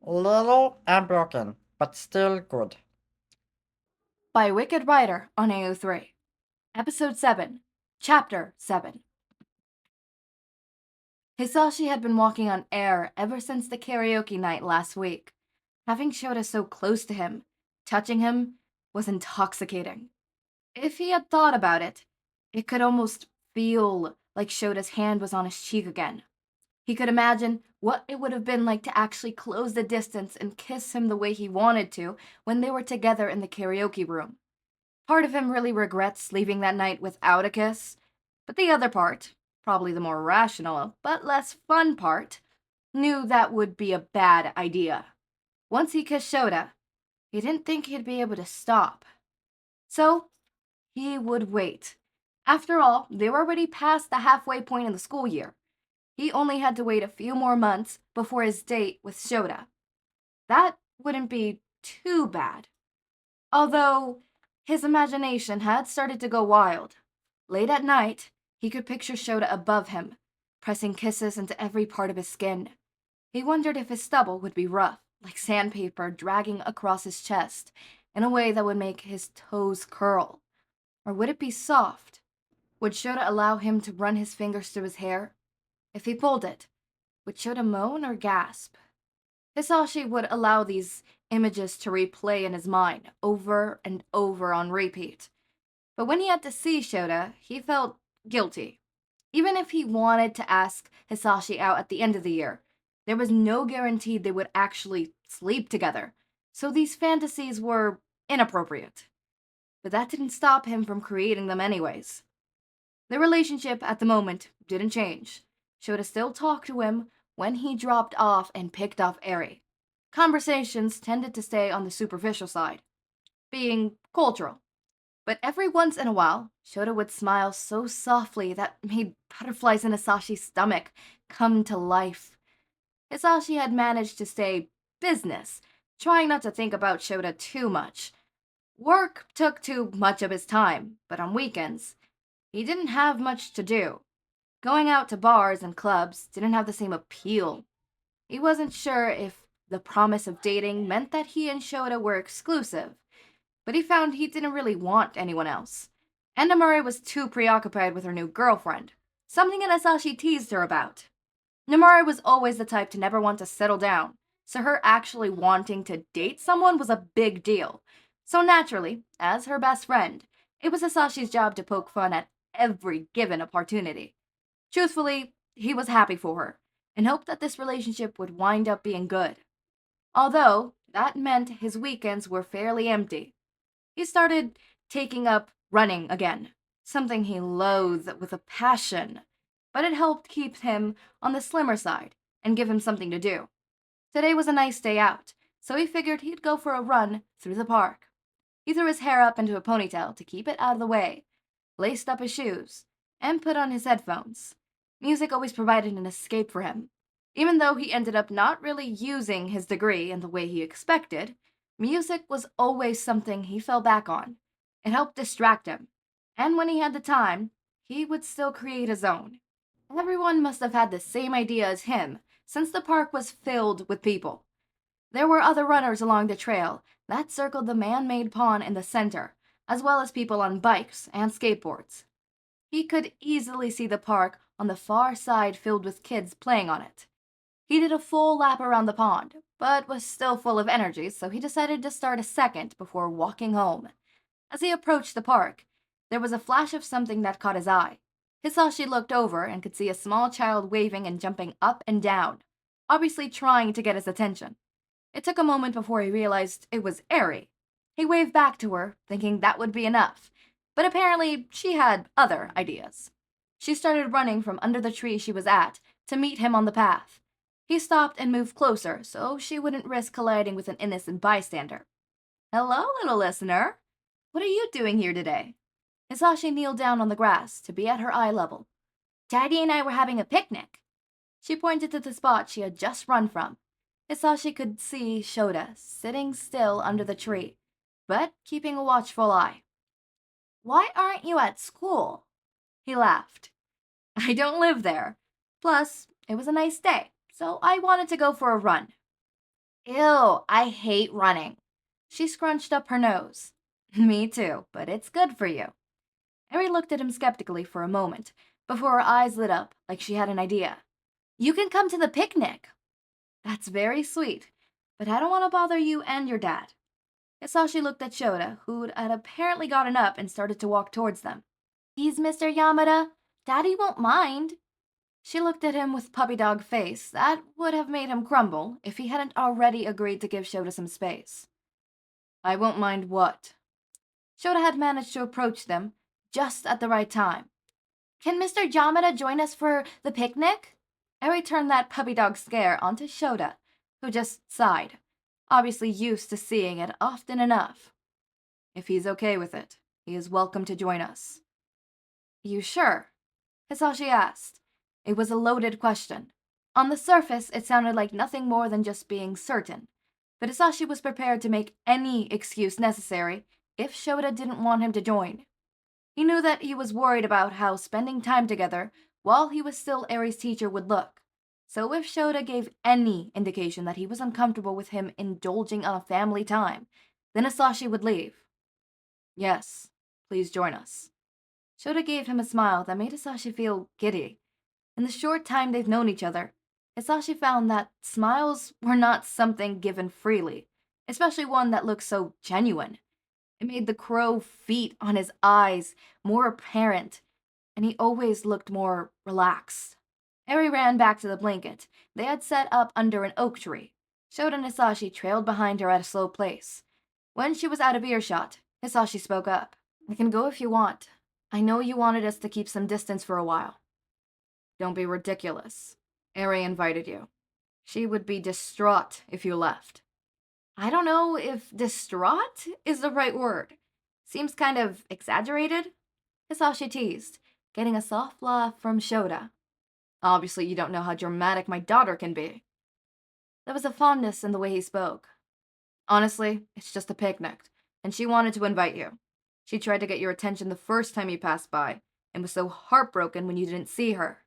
Little and broken, but still good. By Wicked Writer on AO3. Episode 7, Chapter 7. Hisashi had been walking on air ever since the karaoke night last week. Having Shouta so close to him, touching him, was intoxicating. If he had thought about it, it could almost feel like Shota's hand was on his cheek again. He could imagine what it would have been like to actually close the distance and kiss him the way he wanted to when they were together in the karaoke room. Part of him really regrets leaving that night without a kiss, but the other part, probably the more rational but less fun part, knew that would be a bad idea. Once he kissed Shouta, he didn't think he'd be able to stop. So, he would wait. After all, they were already past the halfway point in the school year. He only had to wait a few more months before his date with Shouta. That wouldn't be too bad. Although, his imagination had started to go wild. Late at night, he could picture Shouta above him, pressing kisses into every part of his skin. He wondered if his stubble would be rough, like sandpaper dragging across his chest, in a way that would make his toes curl. Or would it be soft? Would Shouta allow him to run his fingers through his hair? If he pulled it, would Shouta moan or gasp? Hisashi would allow these images to replay in his mind over and over on repeat. But when he had to see Shouta, he felt guilty. Even if he wanted to ask Hisashi out at the end of the year, there was no guarantee they would actually sleep together, so these fantasies were inappropriate. But that didn't stop him from creating them anyways. Their relationship at the moment didn't change. Shouta still talked to him when he dropped off and picked up Eri. Conversations tended to stay on the superficial side, being cultural. But every once in a while, Shouta would smile so softly that made butterflies in Hisashi's stomach come to life. Hisashi had managed to stay business, trying not to think about Shouta too much. Work took too much of his time, but on weekends, he didn't have much to do. Going out to bars and clubs didn't have the same appeal. He wasn't sure if the promise of dating meant that he and Shouta were exclusive, but he found he didn't really want anyone else. And Namuri was too preoccupied with her new girlfriend, something Anasashi teased her about. Namuri was always the type to never want to settle down, so her actually wanting to date someone was a big deal. So naturally, as her best friend, it was Asashi's job to poke fun at every given opportunity. Truthfully, he was happy for her, and hoped that this relationship would wind up being good. Although, that meant his weekends were fairly empty. He started taking up running again, something he loathed with a passion, but it helped keep him on the slimmer side and give him something to do. Today was a nice day out, so he figured he'd go for a run through the park. He threw his hair up into a ponytail to keep it out of the way, laced up his shoes, and put on his headphones. Music always provided an escape for him. Even though he ended up not really using his degree in the way he expected, music was always something he fell back on. It helped distract him, and when he had the time, he would still create his own. Everyone must have had the same idea as him, since the park was filled with people. There were other runners along the trail that circled the man-made pond in the center, as well as people on bikes and skateboards. He could easily see the park on the far side filled with kids playing on it. He did a full lap around the pond, but was still full of energy, so he decided to start a second before walking home. As he approached the park, there was a flash of something that caught his eye. Hisashi looked over and could see a small child waving and jumping up and down, obviously trying to get his attention. It took a moment before he realized it was Eri. He waved back to her, thinking that would be enough, but apparently she had other ideas. She started running from under the tree she was at to meet him on the path. He stopped and moved closer so she wouldn't risk colliding with an innocent bystander. Hello, little listener. What are you doing here today? Hisashi kneeled down on the grass to be at her eye level. Daddy and I were having a picnic. She pointed to the spot she had just run from. Hisashi could see Shouta sitting still under the tree, but keeping a watchful eye. Why aren't you at school? He laughed. I don't live there. Plus, it was a nice day, so I wanted to go for a run. Ew, I hate running. She scrunched up her nose. Me too, but it's good for you. Eri looked at him skeptically for a moment, before her eyes lit up like she had an idea. You can come to the picnic. That's very sweet, but I don't want to bother you and your dad. Hisashi looked at Shouta, who had apparently gotten up and started to walk towards them. He's Mr. Yamada. Daddy won't mind. She looked at him with puppy dog face that would have made him crumble if he hadn't already agreed to give Shouta some space. I won't mind what? Shouta had managed to approach them just at the right time. Can Mr. Yamada join us for the picnic? Eri turned that puppy dog scare onto Shouta, who just sighed, obviously used to seeing it often enough. If he's okay with it, he is welcome to join us. You sure? Hisashi asked. It was a loaded question. On the surface, it sounded like nothing more than just being certain, but Hisashi was prepared to make any excuse necessary if Shouta didn't want him to join. He knew that he was worried about how spending time together while he was still Eri's teacher would look, so if Shouta gave any indication that he was uncomfortable with him indulging on a family time, then Hisashi would leave. Yes, please join us. Shouta gave him a smile that made Hisashi feel giddy. In the short time they've known each other, Hisashi found that smiles were not something given freely, especially one that looked so genuine. It made the crow feet on his eyes more apparent, and he always looked more relaxed. Eri ran back to the blanket they had set up under an oak tree. Shouta and Hisashi trailed behind her at a slow pace. When she was out of earshot, Hisashi spoke up. I can go if you want. I know you wanted us to keep some distance for a while. Don't be ridiculous. Eri invited you. She would be distraught if you left. I don't know if distraught is the right word. Seems kind of exaggerated. Hisashi teased, getting a soft laugh from Shouta. Obviously, you don't know how dramatic my daughter can be. There was a fondness in the way he spoke. Honestly, it's just a picnic, and she wanted to invite you. She tried to get your attention the first time you passed by, and was so heartbroken when you didn't see her.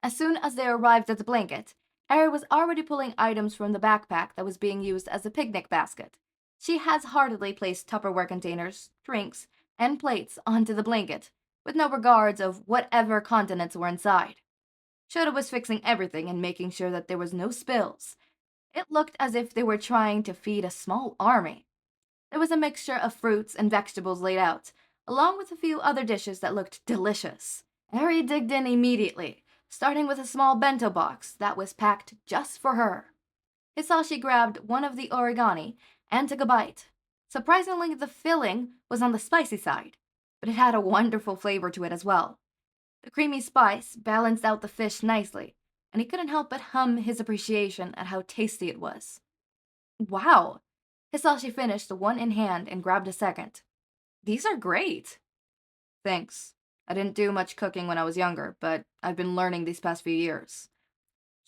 As soon as they arrived at the blanket, Eri was already pulling items from the backpack that was being used as a picnic basket. She has-heartedly placed Tupperware containers, drinks, and plates onto the blanket, with no regards of whatever continents were inside. Shouta was fixing everything and making sure that there was no spills. It looked as if they were trying to feed a small army. There was a mixture of fruits and vegetables laid out, along with a few other dishes that looked delicious. Eri digged in immediately, starting with a small bento box that was packed just for her. Hisashi grabbed one of the origami and took a bite. Surprisingly, the filling was on the spicy side, but it had a wonderful flavor to it as well. The creamy spice balanced out the fish nicely, and he couldn't help but hum his appreciation at how tasty it was. Wow! Hisashi finished the one in hand and grabbed a second. These are great! Thanks. I didn't do much cooking when I was younger, but I've been learning these past few years.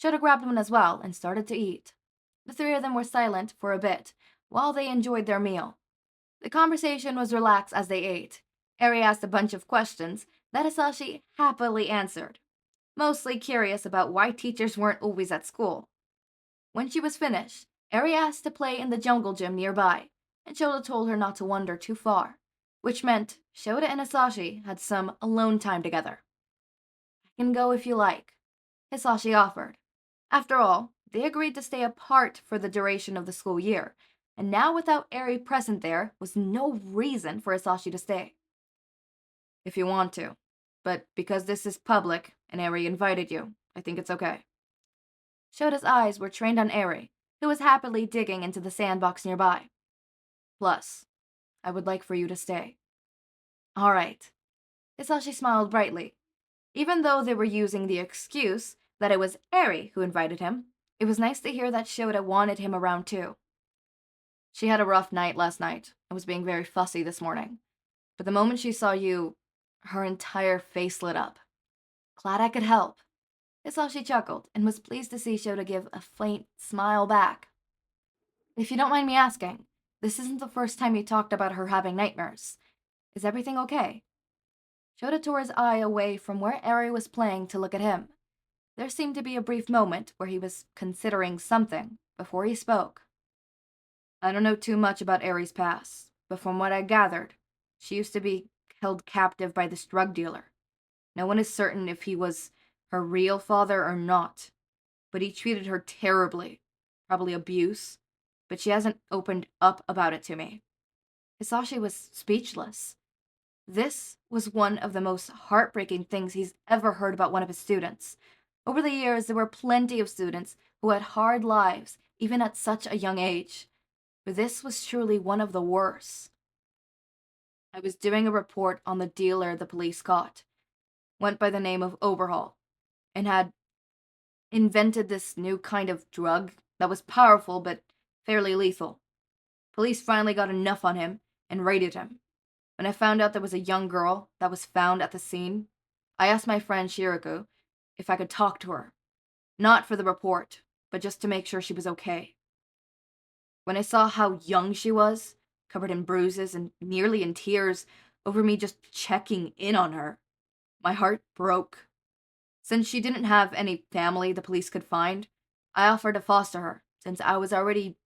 Shouta grabbed one as well and started to eat. The three of them were silent for a bit while they enjoyed their meal. The conversation was relaxed as they ate. Eri asked a bunch of questions that Hisashi happily answered, mostly curious about why teachers weren't always at school. When she was finished, Eri asked to play in the jungle gym nearby, and Shouta told her not to wander too far, which meant Shouta and Hisashi had some alone time together. I can go if you like, Hisashi offered. After all, they agreed to stay apart for the duration of the school year, and now without Eri present there was no reason for Hisashi to stay. If you want to, but because this is public and Eri invited you, I think it's okay. Shota's eyes were trained on Eri, who was happily digging into the sandbox nearby. Plus, I would like for you to stay. All right. Hisashi smiled brightly. Even though they were using the excuse that it was Eri who invited him, it was nice to hear that Shouta wanted him around too. She had a rough night last night and was being very fussy this morning. But the moment she saw you, her entire face lit up. Glad I could help. Hisashi chuckled and was pleased to see Shouta give a faint smile back. If you don't mind me asking, this isn't the first time you talked about her having nightmares. Is everything okay? Shouta tore his eye away from where Eri was playing to look at him. There seemed to be a brief moment where he was considering something before he spoke. I don't know too much about Ari's past, but from what I gathered, she used to be held captive by this drug dealer. No one is certain if he was her real father or not, but he treated her terribly, probably abuse, but she hasn't opened up about it to me. Hisashi was speechless. This was one of the most heartbreaking things he's ever heard about one of his students. Over the years, there were plenty of students who had hard lives, even at such a young age, but this was truly one of the worst. I was doing a report on the dealer the police caught, went by the name of Overhaul, and had invented this new kind of drug that was powerful but fairly lethal. Police finally got enough on him and raided him. When I found out there was a young girl that was found at the scene, I asked my friend Shirako if I could talk to her. Not for the report, but just to make sure she was okay. When I saw how young she was, covered in bruises and nearly in tears over me just checking in on her, my heart broke. Since she didn't have any family the police could find, I offered to foster her, since I was already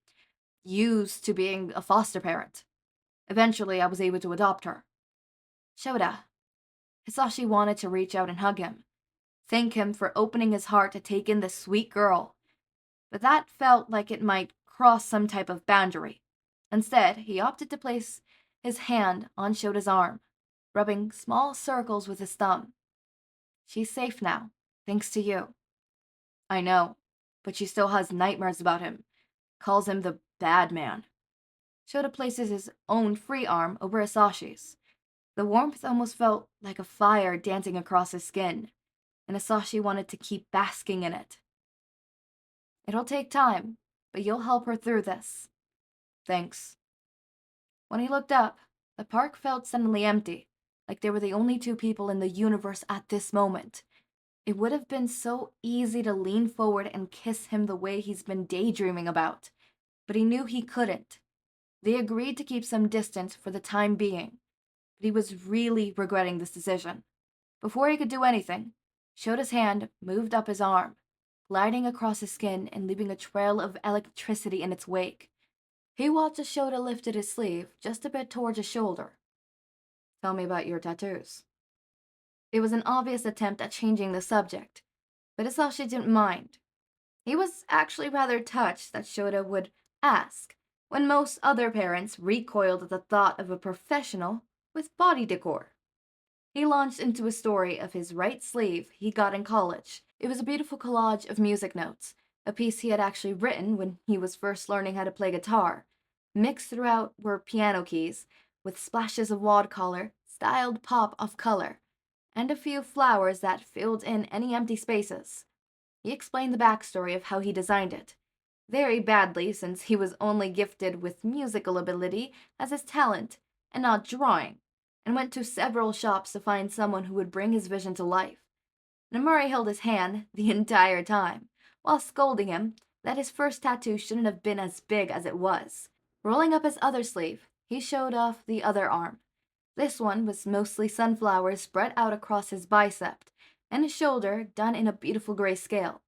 used to being a foster parent. Eventually, I was able to adopt her. Shouta. Hisashi wanted to reach out and hug him, thank him for opening his heart to take in this sweet girl, but that felt like it might cross some type of boundary. Instead, he opted to place his hand on Shota's arm, rubbing small circles with his thumb. She's safe now, thanks to you. I know, but she still has nightmares about him, calls him the bad man. Shota places his own free arm over Hisashi's. The warmth almost felt like a fire dancing across his skin, and Hisashi wanted to keep basking in it. It'll take time, but you'll help her through this. Thanks. When he looked up, the park felt suddenly empty, like they were the only two people in the universe at this moment. It would have been so easy to lean forward and kiss him the way he's been daydreaming about, but he knew he couldn't. They agreed to keep some distance for the time being, but he was really regretting this decision. Before he could do anything, Shota's hand moved up his arm, gliding across his skin and leaving a trail of electricity in its wake. He watched as Shota lifted his sleeve just a bit towards his shoulder. Tell me about your tattoos. It was an obvious attempt at changing the subject, but Hisashi didn't mind. He was actually rather touched that Shota would ask, when most other parents recoiled at the thought of a professional with body decor. He launched into a story of his right sleeve he got in college. It was a beautiful collage of music notes, a piece he had actually written when he was first learning how to play guitar. Mixed throughout were piano keys, with splashes of watercolor, styled pop of color, and a few flowers that filled in any empty spaces. He explained the backstory of how he designed it. Very badly, since he was only gifted with musical ability as his talent, and not drawing, and went to several shops to find someone who would bring his vision to life. Namuri held his hand the entire time, while scolding him that his first tattoo shouldn't have been as big as it was. Rolling up his other sleeve, he showed off the other arm. This one was mostly sunflowers spread out across his bicep, and his shoulder done in a beautiful gray scale.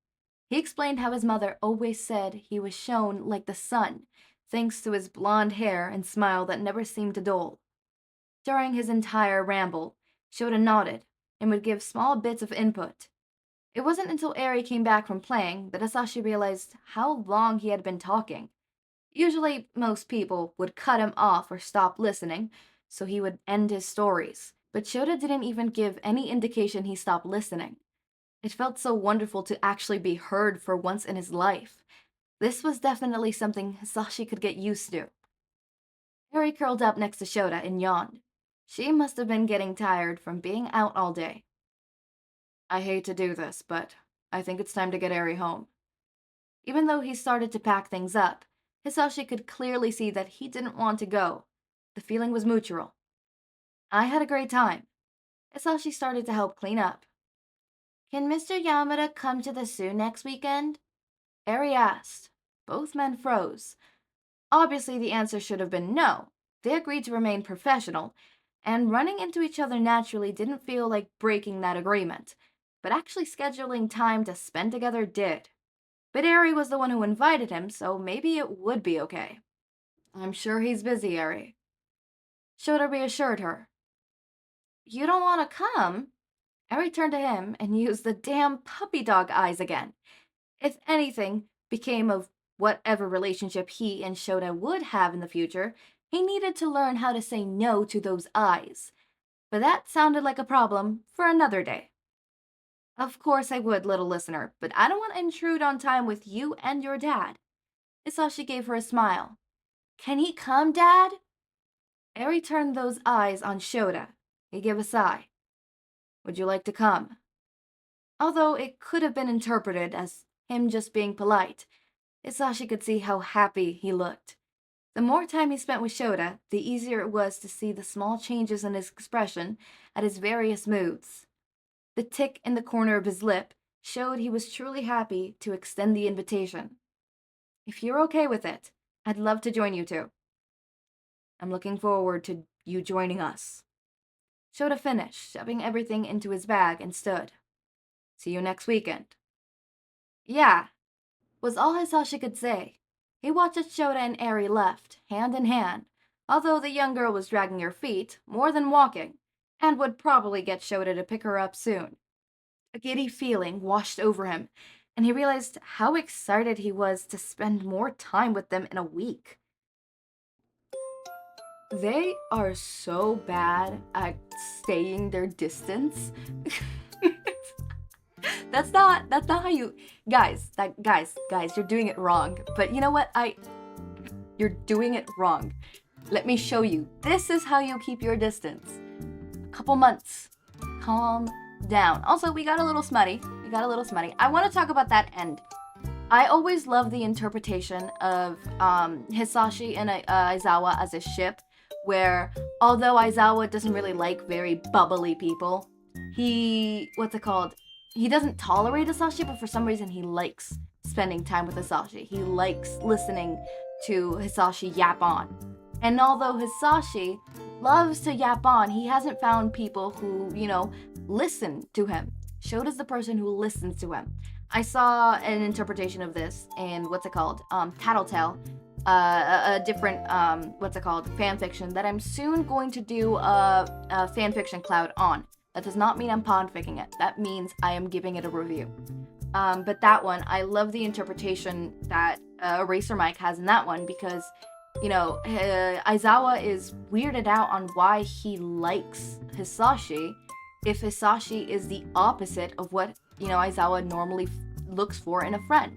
He explained how his mother always said he was shone like the sun, thanks to his blonde hair and smile that never seemed to dull. During his entire ramble, Shota nodded and would give small bits of input. It wasn't until Eri came back from playing that Hisashi realized how long he had been talking. Usually, most people would cut him off or stop listening, so he would end his stories. But Shota didn't even give any indication he stopped listening. It felt so wonderful to actually be heard for once in his life. This was definitely something Hisashi could get used to. Eri curled up next to Shota and yawned. She must have been getting tired from being out all day. I hate to do this, but I think it's time to get Eri home. Even though he started to pack things up, Hisashi could clearly see that he didn't want to go. The feeling was mutual. I had a great time. Hisashi started to help clean up. Can Mr. Yamada come to the zoo next weekend? Eri asked. Both men froze. Obviously, the answer should have been no. They agreed to remain professional, and running into each other naturally didn't feel like breaking that agreement, but actually scheduling time to spend together did. But Eri was the one who invited him, so maybe it would be okay. I'm sure he's busy, Eri. Shouta reassured her. You don't want to come? Eri turned to him and used the damn puppy dog eyes again. If anything became of whatever relationship he and Shouta would have in the future, he needed to learn how to say no to those eyes. But that sounded like a problem for another day. Of course I would, little listener, but I don't want to intrude on time with you and your dad. Hisashi gave her a smile. Can he come, Dad? Eri turned those eyes on Shouta. He gave a sigh. Would you like to come? Although it could have been interpreted as him just being polite, Hisashi could see how happy he looked. The more time he spent with Shouta, the easier it was to see the small changes in his expression at his various moods. The tick in the corner of his lip showed he was truly happy to extend the invitation. If you're okay with it, I'd love to join you two. I'm looking forward to you joining us. Shouta finished, shoving everything into his bag, and stood. See you next weekend. Yeah, was all Hisashi could say. He watched as Shouta and Eri left, hand in hand, although the young girl was dragging her feet more than walking, and would probably get Shouta to pick her up soon. A giddy feeling washed over him, and he realized how excited he was to spend more time with them in a week. They are so bad at staying their distance. That's not how you guys, you're doing it wrong. But you know what? You're doing it wrong. Let me show you. This is how you keep your distance. A couple months. Calm down. Also, we got a little smutty. I want to talk about that end. I always love the interpretation of Hisashi and Aizawa as a ship, where although Aizawa doesn't really like very bubbly people, he doesn't tolerate Hisashi, but for some reason he likes spending time with Hisashi. He likes listening to Hisashi yap on. And although Hisashi loves to yap on, he hasn't found people who, listen to him. Shouta's the person who listens to him. I saw an interpretation of this in Tattletale, a different fanfiction that I'm soon going to do a fanfiction cloud on. That does not mean I'm podficking it. That means I am giving it a review. But that one, I love the interpretation that Eraser Mike has in that one because, Aizawa is weirded out on why he likes Hisashi if Hisashi is the opposite of what, Aizawa normally looks for in a friend.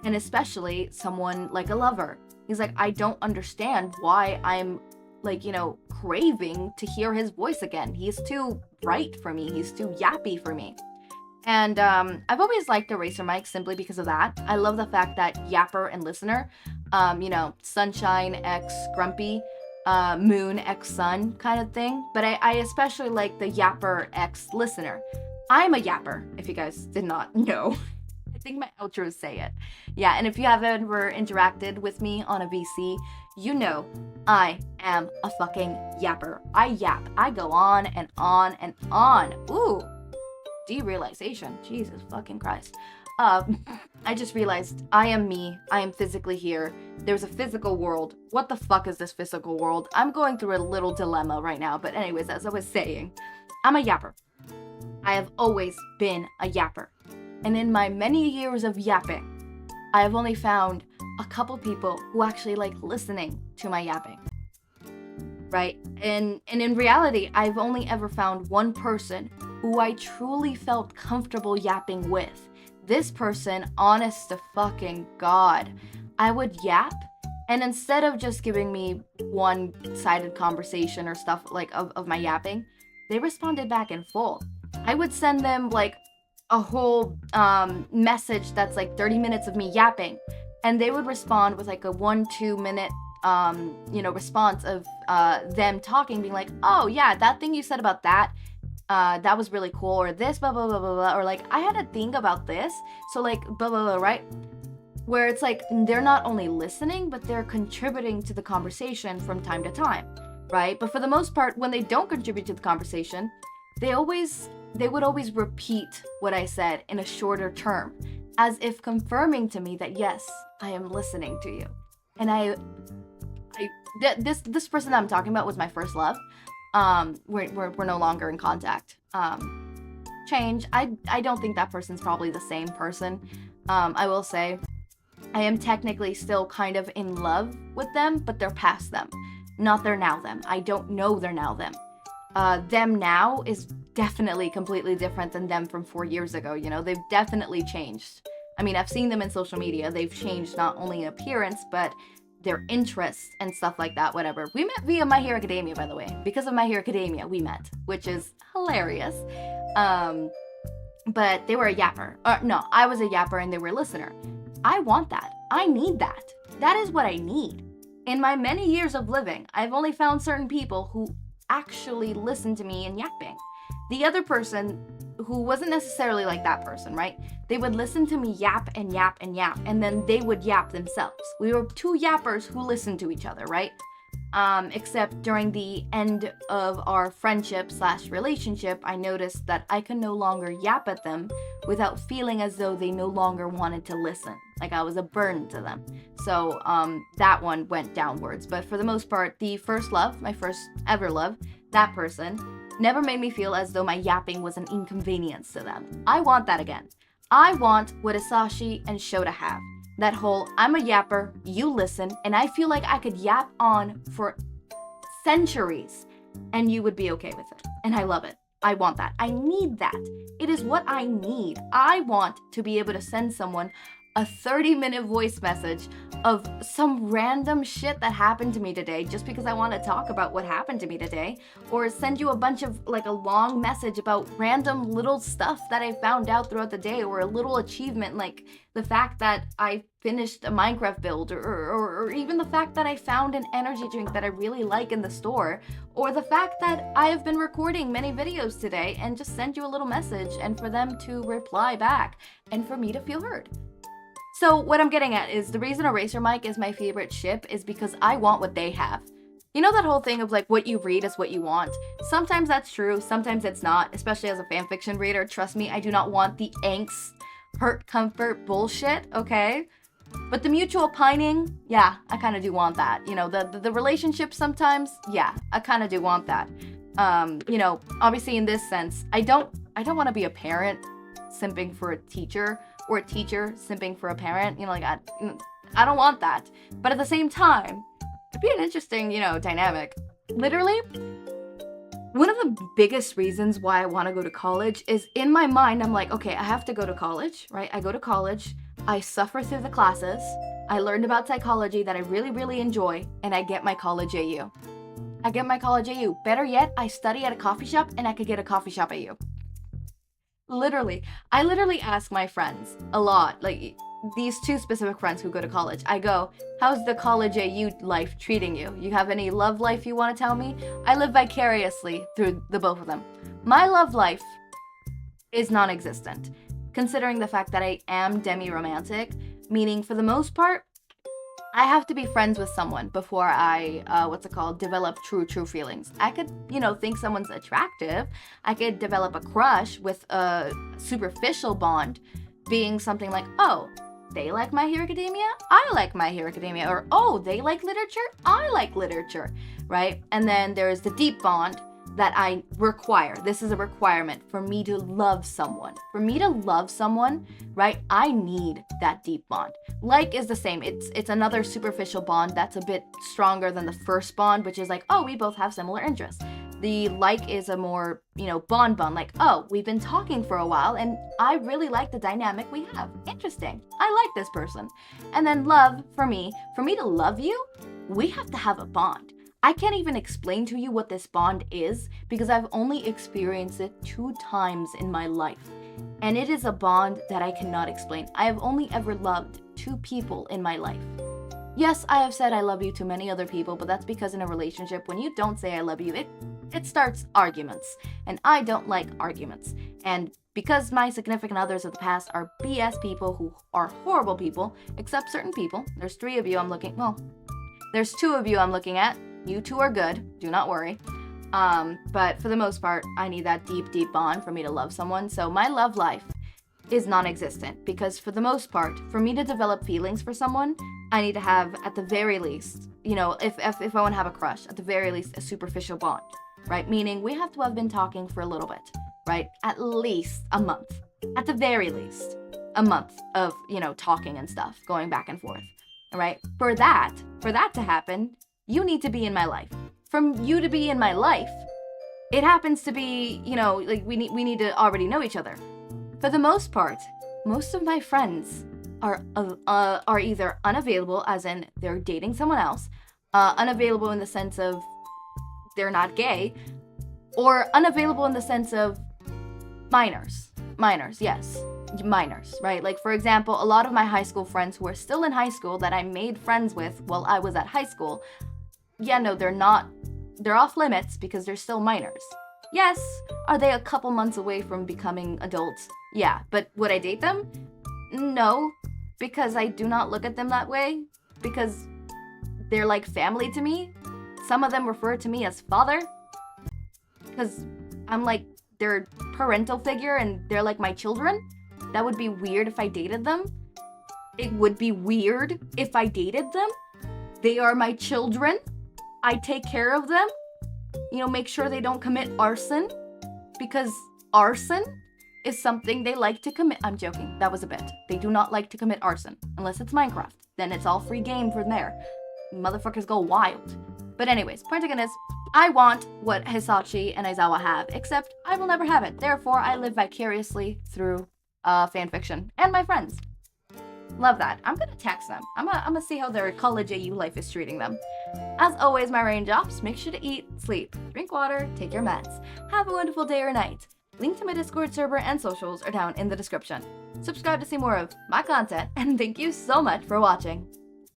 And especially someone like a lover. He's like, I don't understand why I'm craving to hear his voice again. He's too bright for me. He's too yappy for me. And I've always liked Eraser Mike simply because of that. I love the fact that yapper and listener, sunshine x grumpy, moon x sun kind of thing. But I especially like the yapper x listener. I'm a yapper, if you guys did not know. I think my outros say it. Yeah, and if you haven't ever interacted with me on a VC, you know I am a fucking yapper. I yap. I go on and on and on. Ooh, derealization. Jesus fucking Christ. I just realized I am me. I am physically here. There's a physical world. What the fuck is this physical world? I'm going through a little dilemma right now. But anyways, as I was saying, I'm a yapper. I have always been a yapper. And in my many years of yapping, I have only found a couple people who actually like listening to my yapping. Right? And in reality, I've only ever found one person who I truly felt comfortable yapping with. This person, honest to fucking God, I would yap, and instead of just giving me one-sided conversation or stuff like of my yapping, they responded back in full. I would send them like a whole message that's like 30 minutes of me yapping, and they would respond with like a 1-2 minute response of them talking, being like, oh yeah, that thing you said about that was really cool, or this blah blah blah blah blah, or like I had to think about this, so like blah blah blah, right? Where it's like they're not only listening, but they're contributing to the conversation from time to time, right? But for the most part, when they don't contribute to the conversation, they would always repeat what I said in a shorter term, as if confirming to me that yes, I am listening to you. And I This person that I'm talking about was my first love. We're no longer in contact. Change. I don't think that person's probably the same person. I will say I am technically still kind of in love with them, but they're past them. Not they're now them. I don't know they're now them. Them now is definitely completely different than them from 4 years ago, you know? They've definitely changed. I mean, I've seen them in social media. They've changed not only in appearance, but their interests and stuff like that, whatever. We met via My Hero Academia, by the way. Because of My Hero Academia, we met, which is hilarious. But they were a yapper. No, I was a yapper and they were a listener. I want that. I need that. That is what I need. In my many years of living, I've only found certain people who actually listen to me and yapping. The other person who wasn't necessarily like that person, right? They would listen to me yap and yap and yap, and then they would yap themselves. We were two yappers who listened to each other, right? Except during the end of our friendship/relationship, I noticed that I could no longer yap at them without feeling as though they no longer wanted to listen. Like I was a burden to them. So, that one went downwards. But for the most part, the first love, my first ever love, that person never made me feel as though my yapping was an inconvenience to them. I want that again. I want what Hizashi and Shouta have. That whole, I'm a yapper, you listen, and I feel like I could yap on for centuries, and you would be okay with it. And I love it. I want that. I need that. It is what I need. I want to be able to send someone a 30-minute voice message of some random shit that happened to me today just because I want to talk about what happened to me today, or send you a bunch of like a long message about random little stuff that I found out throughout the day, or a little achievement like the fact that I finished a Minecraft build, or even the fact that I found an energy drink that I really like in the store, or the fact that I have been recording many videos today and just send you a little message and for them to reply back and for me to feel heard. So what I'm getting at is the reason Eraser Mic is my favorite ship is because I want what they have. You know that whole thing of like what you read is what you want? Sometimes that's true, sometimes it's not, especially as a fanfiction reader. Trust me, I do not want the angst, hurt, comfort bullshit, okay? But the mutual pining, yeah, I kind of do want that. You know, the relationship sometimes, yeah, I kind of do want that. You know, obviously in this sense, I don't want to be a parent simping for a teacher, or a teacher simping for a parent. You know, like I don't want that. But at the same time, it'd be an interesting, you know, dynamic. Literally, one of the biggest reasons why I want to go to college is in my mind, I'm like, okay, I have to go to college, right? I go to college, I suffer through the classes, I learned about psychology that I really, really enjoy, and I get my college AU. I get my college AU. Better yet, I study at a coffee shop and I could get a coffee shop AU. Literally, I literally ask my friends a lot, like these two specific friends who go to college. I go, how's the college AU life treating you? You have any love life you want to tell me? I live vicariously through the both of them. My love life is non-existent, considering the fact that I am demi-romantic, meaning for the most part, I have to be friends with someone before I, develop true feelings. I could, you know, think someone's attractive. I could develop a crush with a superficial bond, being something like, oh, they like My Hero Academia, I like My Hero Academia, or oh, they like literature, I like literature, right? And then there's the deep bond that I require. This is a requirement for me to love someone. For me to love someone, right, I need that deep bond. Like is the same. It's another superficial bond that's a bit stronger than the first bond, which is like, oh, we both have similar interests. The like is a more, you know, bond, like, oh, we've been talking for a while and I really like the dynamic we have. Interesting. I like this person. And then love, for me to love you, we have to have a bond. I can't even explain to you what this bond is because I've only experienced it 2 times in my life. And it is a bond that I cannot explain. I have only ever loved 2 people in my life. Yes, I have said I love you to many other people, but that's because in a relationship, when you don't say I love you, it starts arguments. And I don't like arguments. And because my significant others of the past are BS people who are horrible people, except certain people, there's 3 of you I'm looking, well, there's 2 of you I'm looking at. You 2 are good, do not worry. But for the most part, I need that deep bond for me to love someone. So my love life is non-existent because for the most part, for me to develop feelings for someone, I need to have, at the very least, you know, if I want to have a crush, at the very least, a superficial bond, right? Meaning we have to have been talking for a little bit, right? At least a month. At the very least, a month of, you know, talking and stuff, going back and forth, all right? For that to happen, you need to be in my life. From you to be in my life, it happens to be, you know, like we need to already know each other. For the most part, most of my friends are either unavailable, as in they're dating someone else, unavailable in the sense of they're not gay, or unavailable in the sense of minors, yes, minors, right? Like, for example, a lot of my high school friends who are still in high school that I made friends with while I was at high school, yeah, no, they're off limits because they're still minors. Yes, are they a couple months away from becoming adults? Yeah, but would I date them? No, because I do not look at them that way, because they're like family to me. Some of them refer to me as father, because I'm like their parental figure and they're like my children. That would be weird if I dated them. It would be weird if I dated them. They are my children. I take care of them. You know, make sure they don't commit arson, because arson is something they like to commit. I'm joking. That was a bit. They do not like to commit arson unless it's Minecraft. Then it's all free game from there. Motherfuckers go wild. But anyways, point again is, I want what Hizashi and Aizawa have, except I will never have it. Therefore, I live vicariously through fanfiction and my friends. Love that. I'm gonna text them. I'm gonna see how their college AU life is treating them. As always, my raindrops, make sure to eat, sleep, drink water, take your meds. Have a wonderful day or night. Link to my Discord server and socials are down in the description. Subscribe to see more of my content, and thank you so much for watching.